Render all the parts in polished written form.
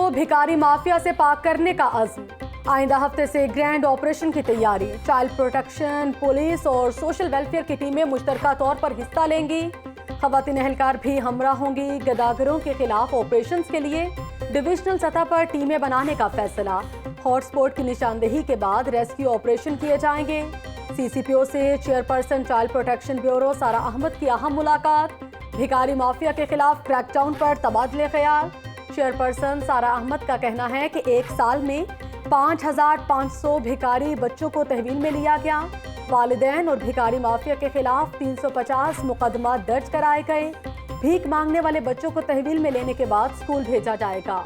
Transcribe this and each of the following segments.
को भिखारी माफिया से पाक करने का अज़्म। आइंदा हफ्ते से ग्रैंड ऑपरेशन की तैयारी। चाइल्ड प्रोटेक्शन, पुलिस और सोशल वेलफेयर की टीमें मुश्तरका तौर पर हिस्सा लेंगी। खवातीन एहलकार भी हमरा होंगी। गदागरों के खिलाफ ऑपरेशंस के लिए डिविजनल सतह पर टीमें बनाने का फैसला। हॉटस्पॉट की निशानदेही के बाद रेस्क्यू ऑपरेशन किए जाएंगे। CCPO से चेयरपर्सन चाइल्ड प्रोटेक्शन ब्यूरो सारा अहमद की अहम मुलाकात। भिखारी माफिया के खिलाफ क्रैकडाउन पर तबादले ख्याल। चेयरपर्सन सारा अहमद का कहना है कि एक साल में 5,500 भिखारी बच्चों को तहवील में लिया गया। वालिदैन और भिखारी माफिया के खिलाफ 350 मुकदमा दर्ज कराए गए। भीख मांगने वाले बच्चों को तहवील में लेने के बाद स्कूल भेजा जाएगा।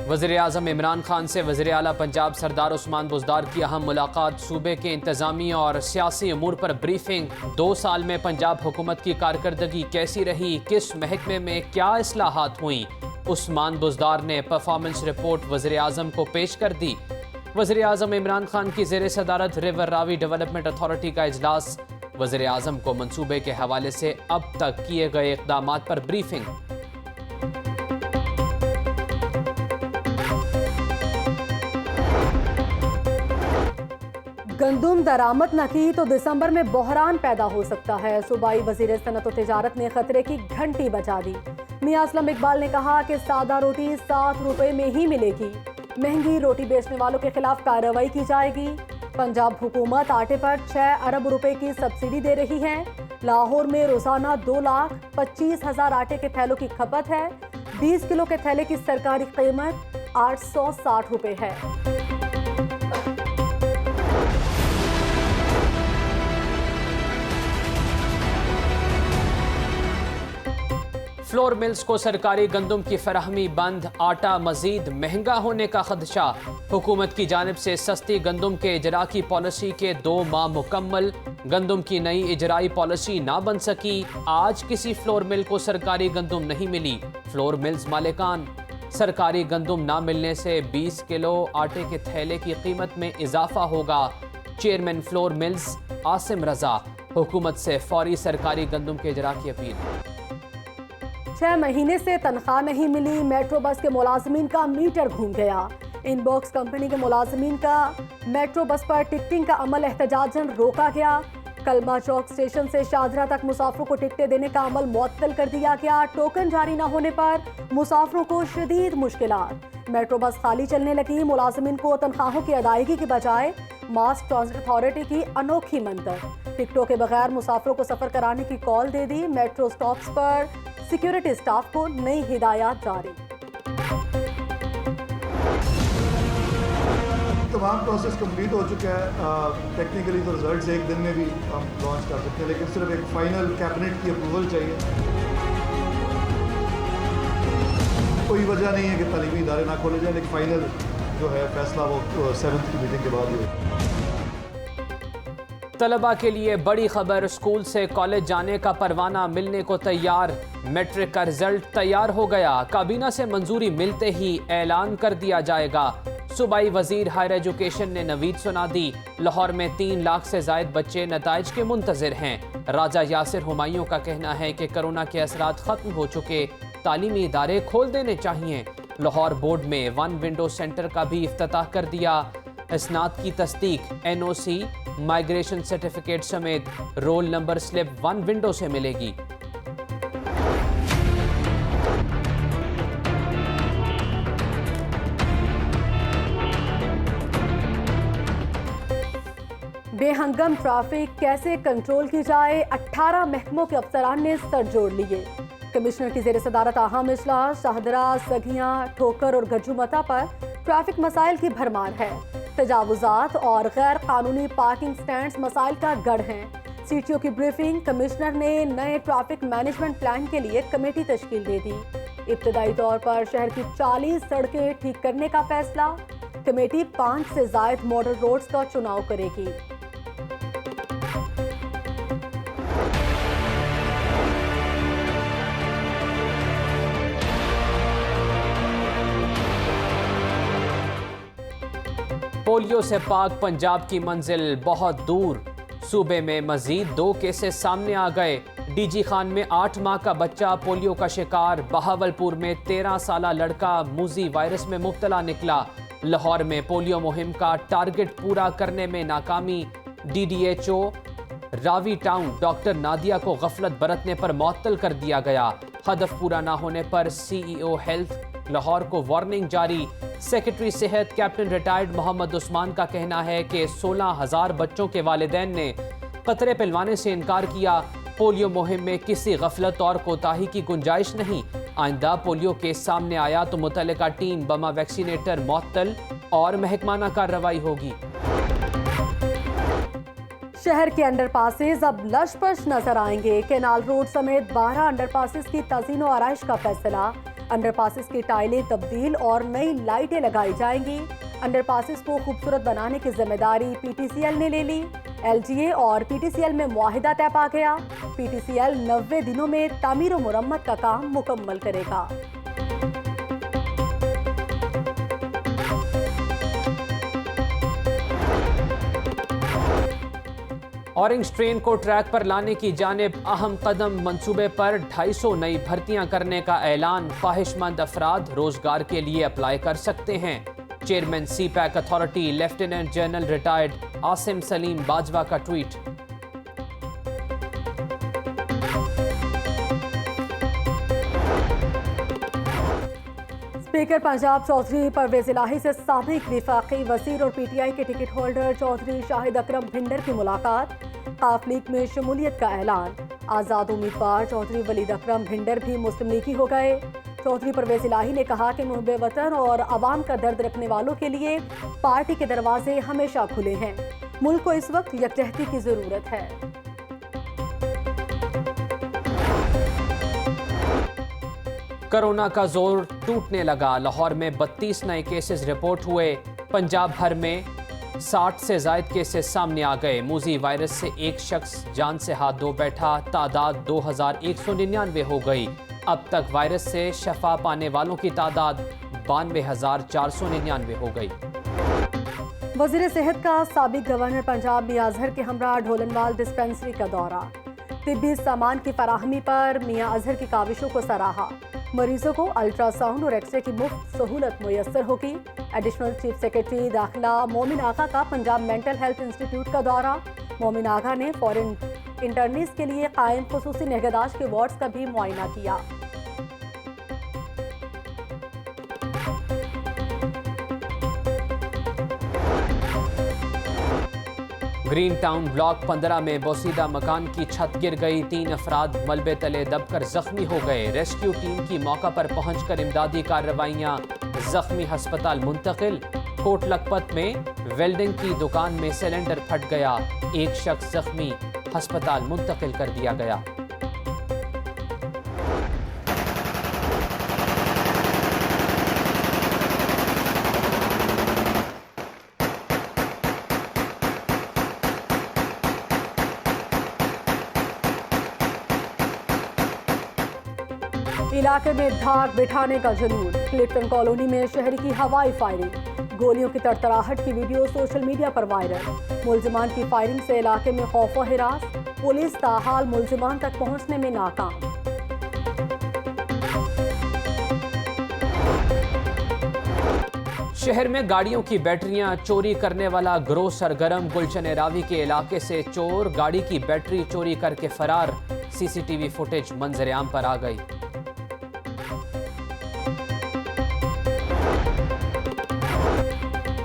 वज़ीर-ए-आज़म इमरान खान से वज़ीर-ए-आला पंजाब सरदार उस्मान बुज़दार की अहम मुलाकात। सूबे के इंतज़ामी और सियासी अमूर पर ब्रीफिंग। 2 साल में पंजाब हुकूमत की कारकर्दगी कैसी रही, किस महकमे में क्या इस्लाहात हुई। उस्मान बुज़दार ने परफॉर्मेंस रिपोर्ट वज़ीर-ए-आज़म को पेश कर दी। वज़ीर-ए-आज़म इमरान खान की ज़ेर सदारत रिवर रावी डेवलपमेंट अथॉरिटी का इजलास। वज़ीर-ए-आज़म को मंसूबे के हवाले से अब तक किए गए इक़दामात पर ब्रीफिंग। गंदुम दरामद न की तो दिसंबर में बहरान पैदा हो सकता है। सूबाई वज़ीर सनअत व तिजारत ने खतरे की घंटी बजा दी। मियां असलम इकबाल ने कहा कि सादा रोटी 7 रुपए में ही मिलेगी। महंगी रोटी बेचने वालों के खिलाफ कार्रवाई की जाएगी। पंजाब हुकूमत आटे पर 6 अरब रुपए की सब्सिडी दे रही है। लाहौर में रोजाना 2,25,000 आटे के थैलों की खपत है। 20 किलो के थैले की सरकारी कीमत 860 रुपए है। फ्लोर मिल्स को सरकारी गंदम की फराहमी बंद। आटा मजीद महंगा होने का खदशा। हुकूमत की जानिब से सस्ती गंदम के इजरा की पॉलिसी के 2 माह मुकम्मल। गंदम की नई इजराई पॉलिसी ना बन सकी। आज किसी फ्लोर मिल को सरकारी गंदम नहीं मिली। Flour mills मालिकान। सरकारी गंदम ना मिलने से 20 किलो आटे के थैले की कीमत में इजाफा होगा। चेयरमैन फ्लोर मिल्स आसिम रजा। हुकूमत से फौरी सरकारी गंदम के इजरा की अपील। 6 महीने से तनख्वाह नहीं मिली। मेट्रो बस के मुलाजमीन का मीटर घूम गया। इनबॉक्स कंपनी के मुलाजमीन का मेट्रो बस पर टिकटिंग का अमल एहतजाजन रोका गया। कलमा चौक स्टेशन से शाहजरा तक मुसाफिरों को टिकटें देने का अमल मुअत्तल कर दिया गया। टोकन जारी न होने पर मुसाफिरों को शदीद मुश्किलात। मेट्रो बस खाली चलने लगी। मुलाजमीन को तनख्वाहों की अदायगी के बजाय मास ट्रांजिट अथॉरिटी की अनोखी मंतर। टिकटों के बगैर मुसाफिरों को सफर कराने की कॉल दे दी। मेट्रो स्टॉप्स पर सिक्योरिटी स्टाफ को नई हिदायत जारी। तमाम प्रोसेस कंप्लीट हो चुका है। टेक्निकली तो रिजल्ट्स एक दिन में भी हम लॉन्च कर सकते हैं, लेकिन सिर्फ एक फाइनल कैबिनेट की अप्रूवल चाहिए। कोई वजह नहीं है कि तालीमी इदारे ना खोले जाए, लेकिन फाइनल जो है फैसला वो 7th की मीटिंग के बाद ही होगा। तलबा के लिए बड़ी खबर। स्कूल से कॉलेज जाने का परवाना मिलने को तैयार। मैट्रिक का रिजल्ट तैयार हो गया। काबीना से मंजूरी मिलते ही ऐलान कर दिया जाएगा। सूबाई वजीर हायर एजुकेशन ने नवीद सुना दी। लाहौर में 3 लाख से जायद बच्चे नताइज के मुंतजिर हैं। राजा यासिर हुमायूं का कहना है कि कोरोना के असरात खत्म हो चुके। तालीमी इदारे खोल देने चाहिए। लाहौर बोर्ड में 1 विंडो सेंटर का भी इफ्तिताह कर दिया। इसनाद की तस्दीक, NOC, माइग्रेशन सर्टिफिकेट समेत रोल नंबर स्लिप 1 विंडो से मिलेगी। बेहंगम ट्रैफिक कैसे कंट्रोल की जाए, 18 महकमों के अफसरान ने सर जोड़ लिए। कमिश्नर की जेर सदारत अहम इजलास। शाहदरा, सगियां, ठोकर और गज्जूमता पर ट्रैफिक मसाइल की भरमार है। तजावुजात और गैर कानूनी पार्किंग स्टैंड्स मसाइल का गढ़ हैं। CTO की ब्रीफिंग। कमिश्नर ने नए ट्रैफिक मैनेजमेंट प्लान के लिए कमेटी तश्कील दे दी। इब्तदाई तौर पर शहर की 40 सड़कें ठीक करने का फैसला। कमेटी 5 से जायद मॉडल रोड्स का चुनाव करेगी। पोलियो से पाक पंजाब की मंजिल बहुत दूर। सूबे में मजीद 2 केसेस सामने आ गए। डीजी खान में 8 माह का बच्चा पोलियो का शिकार। बहावलपुर में 13 साला लड़का मूजी वायरस में मुब्तला निकला। लाहौर में पोलियो मुहिम का टारगेट पूरा करने में नाकामी। DDHO Ravi town doctor Nadia को गफलत बरतने पर मुअत्तल कर दिया गया। हदफ पूरा ना होने पर CEO हेल्थ लाहौर को वार्निंग जारी। सेक्रेटरी सेहत कैप्टन रिटायर्ड मोहम्मद उस्मान का कहना है कि 16,000 बच्चों के वालिदैन ने कतरे पिलवाने से इनकार किया। पोलियो मुहिम में किसी गफलत और कोताही की गुंजाइश नहीं। आइंदा पोलियो केस सामने आया तो मुतल्लिका टीम बमा वैक्सीनेटर मुअत्तल और महकमाना कार्रवाई होगी। शहर के अंडरपासेस अब लश-पश नजर आएंगे। केनाल रोड समेत 12 अंडरपासेस की तज़ीन और आराइश का फैसला। अंडरपासेस की टाइलें तब्दील और नई लाइटें लगाई जाएंगी। अंडरपासेस को खूबसूरत बनाने की जिम्मेदारी PTCL ने ले ली। LGA और PTCL में मुआहिदा तय पा गया। PTCL 90 दिनों में तामीर और मुरम्मत का काम मुकम्मल करेगा। ऑरेंज ट्रेन को ट्रैक पर लाने की जानिब अहम कदम। मंसूबे पर 250 नई भर्तियां करने का ऐलान। ख्वाहिशमंद अफराद रोजगार के लिए अप्लाई कर सकते हैं। Chairman CPAC authority lieutenant general retired Asim Salim Bajwa का ट्वीट। स्पीकर पंजाब चौधरी परवेज इलाही से साबिक विफाकी वजीर और PTI के टिकट होल्डर चौधरी शाहिद अकरम भिंडर की मुलाकात। काफ लीग में शमूलियत का ऐलान। आज़ाद उम्मीदवार चौधरी वलीद अकरम भिंडर भी मुस्लिम लीगी हो गए। चौधरी परवेज इलाही ने कहा कि मुहब्बे वतन और अवाम का दर्द रखने वालों के लिए पार्टी के दरवाजे हमेशा खुले हैं। मुल्क को इस वक्त यकजहती की जरूरत है। कोरोना का जोर टूटने लगा। लाहौर में 32 नए केसेस रिपोर्ट हुए। पंजाब भर में 60 से जायद केसेस सामने आ गए। मूजी वायरस से एक शख्स जान से हाथ धो बैठा। तादाद 2199 हो गई। अब तक वायरस से शफा पाने वालों की तादाद 92,499 हो गई। वजीर सेहत का साबिक गवर्नर पंजाब मियां अजहर के हमरा ढोलनवाल डिस्पेंसरी का दौरा। तिब्बी सामान की फराहमी पर मियां अजहर की काविशों को सराहा। मरीजों को अल्ट्रासाउंड और एक्सरे की मुफ्त सहूलत मुयस्सर होगी। एडिशनल चीफ सेक्रेटरी दाखिला मोमिन आगा का पंजाब मेंटल हेल्थ इंस्टीट्यूट का दौरा। मोमिन आगा ने फॉरेन इंटर्नीज के लिए कायम खुसूसी निगहदाश्त के वार्ड्स का भी मुआयना किया। ग्रीन टाउन ब्लॉक 15 में बोसीदा मकान की छत गिर गई। 3 अफराद मलबे तले दबकर जख्मी हो गए। रेस्क्यू टीम की मौका पर पहुंचकर इमदादी कार्रवाइयां। जख्मी हस्पताल मुंतकिल। कोट लखपत में वेल्डिंग की दुकान में सिलेंडर फट गया। एक शख्स जख्मी, हस्पताल मुंतकिल कर दिया गया। इलाके में धाक बिठाने का जुनून। क्लिफ्टन कॉलोनी में शहरी की हवाई फायरिंग। गोलियों की तड़तड़ाहट की वीडियो सोशल मीडिया पर वायरल। मुल्जिमान की फायरिंग से इलाके में खौफ व हिरास। पुलिस ताहाल मुल्जिमान तक पहुंचने में नाकाम। शहर में गाड़ियों की बैटरियां चोरी करने वाला गिरोह सरगर्म। गुलशन रावी के इलाके से चोर गाड़ी की बैटरी चोरी करके फरार। CCTV फुटेज मंजर आम पर आ गई।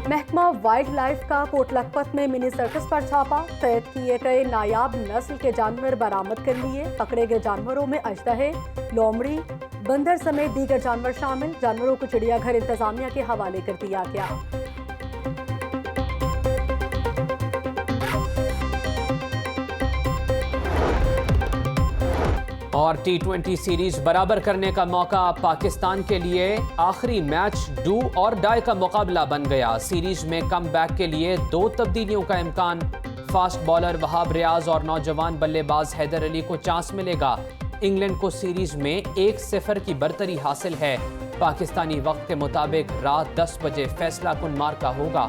महकमा वाइल्ड लाइफ का कोट लखपत में मिनी सर्कस पर छापा। कैद किए गए नायाब नस्ल के जानवर बरामद कर लिए। पकड़े गए जानवरों में अजदहे, लोमड़ी, बंदर समेत दीगर जानवर शामिल। जानवरों को चिड़ियाघर इंतजामिया के हवाले कर दिया गया। और T20 सीरीज बराबर करने का मौका पाकिस्तान के लिए। आखिरी मैच डू और डाई का मुकाबला बन गया। सीरीज में कमबैक के लिए 2 तब्दीलियों का इम्कान। फास्ट बॉलर वहाब रियाज और नौजवान बल्लेबाज हैदर अली को चांस मिलेगा। इंग्लैंड को सीरीज में 1-0 की बरतरी हासिल है। पाकिस्तानी वक्त के मुताबिक रात 10 बजे फैसला कुन मार्का होगा।